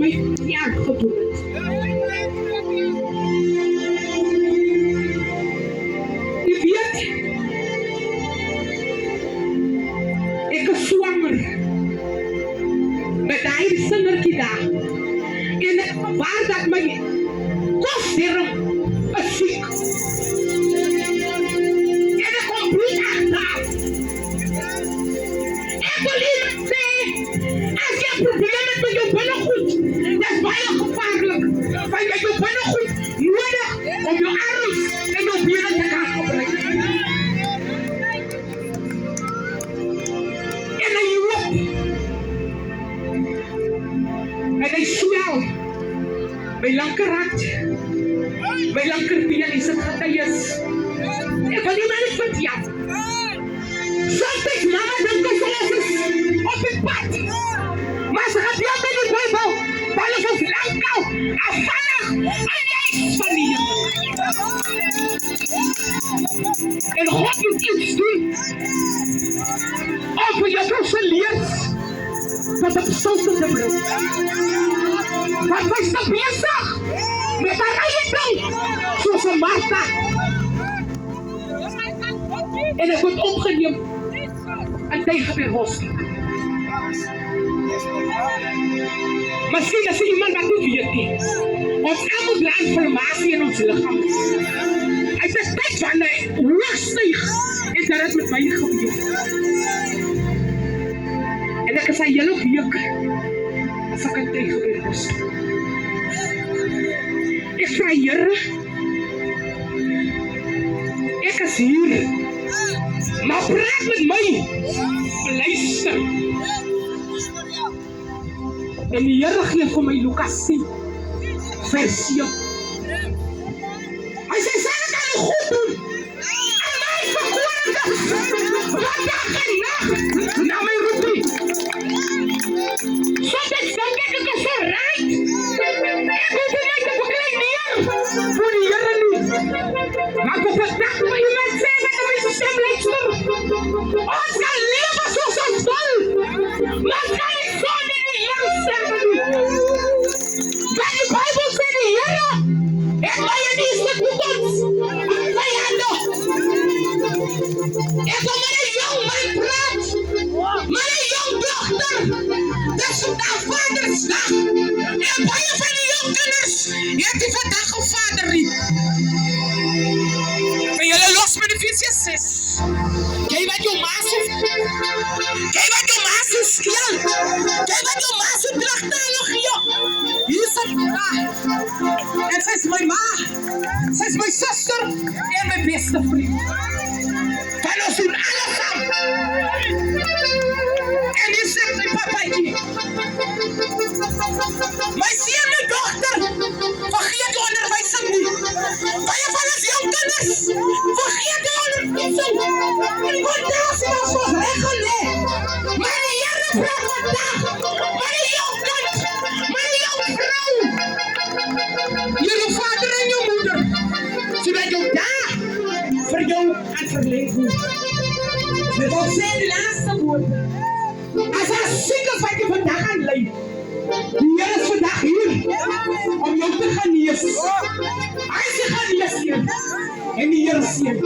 my kerk gedoen het. Jy weet, ek is swanger met daai singertjie daar. En ek waar dat my kosdierum is siek. En ek kom bloed agter. Ek wil hier sê, as jy probleme met jou binnegoed, dat is baie gevaarlik. Want jy jou binnegoed nodig om jou arms en jou bene te kan gebruik. En hy loop. En hy swel. My linkerhand, my linkerbeen is het getuies. Ek wil nie maar net jou. Soms mama dink ons is op die pad. Maar sy gaat jou met die Bijbel, dan is ons langkou, afvallig, en jy is van die Here. En God moet iets doen, om vir jou te leer, wat op sulke te bring. Want wij staan bezig met haar eigen ding, zoals een Martha. En het wordt opgeneem en tegen weer hospitaal. Misschien is er iemand wat niet weet nie. Ons allemaal laat inflammatie in ons lichaam. Het is tijd van hij hoogstijg en dat het met mij gebeurt. En ik is aan hele week as ek aan tegen weer hospitaal. Ik vraag Here, ek is hier, maar praat met my, luister. En die Here gee vir my Lukas 10, vers 7. Hy sê, sê ek aan die goed doen, en my verkoorigde, wat dag en nacht, na my roep nie. Soms ek dink ek is so right, ek hoef my te beklein neer, voor die Here nie. Maar op het dag moet iemand sê, wat in my stem luister, ons kan lewe soos ons wil, maar kan nie sonder die Here sterwe nie. Want die Bijbel sê die Here, ek wil jy nie is met toekomst, my hande. Ek wil met een jong man praat, met een jong dochter, dat is vandaag vadersdag. En baie van die jong kinders, het die vandaag een vader nie. En jylle los met die Efesiërs 6. Jy wat jou maas hoef, jy wat jou maas hoef skeel, jy wat jou maas hoef terugtalig gee. Hier is het daar. En sy is my ma, sy is my sister en my beste vriend. Van ons doen alles saam. En hier sê my papaatjie, my seun, my dochter, vergeet die onderwysing nie. Baie van ons jong kinders, vergeet die onderwysing. Want daar is ons reggelê. Maar die Here praat vandag, maar die jong kind, maar die jong vrou, jou vader en jou moeder, sodat jou daar vir jou aan verleng word. Dit wil sê die laaste woord. As daar siek is wat jy vandag aan lei, die Here is vandag hier om jou te genees. Hy is die geneesheer en die Here seën.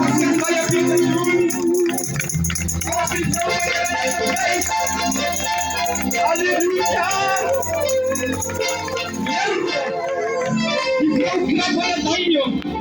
Ons kan baie beter doen. Halleluja! Die vrou knap van het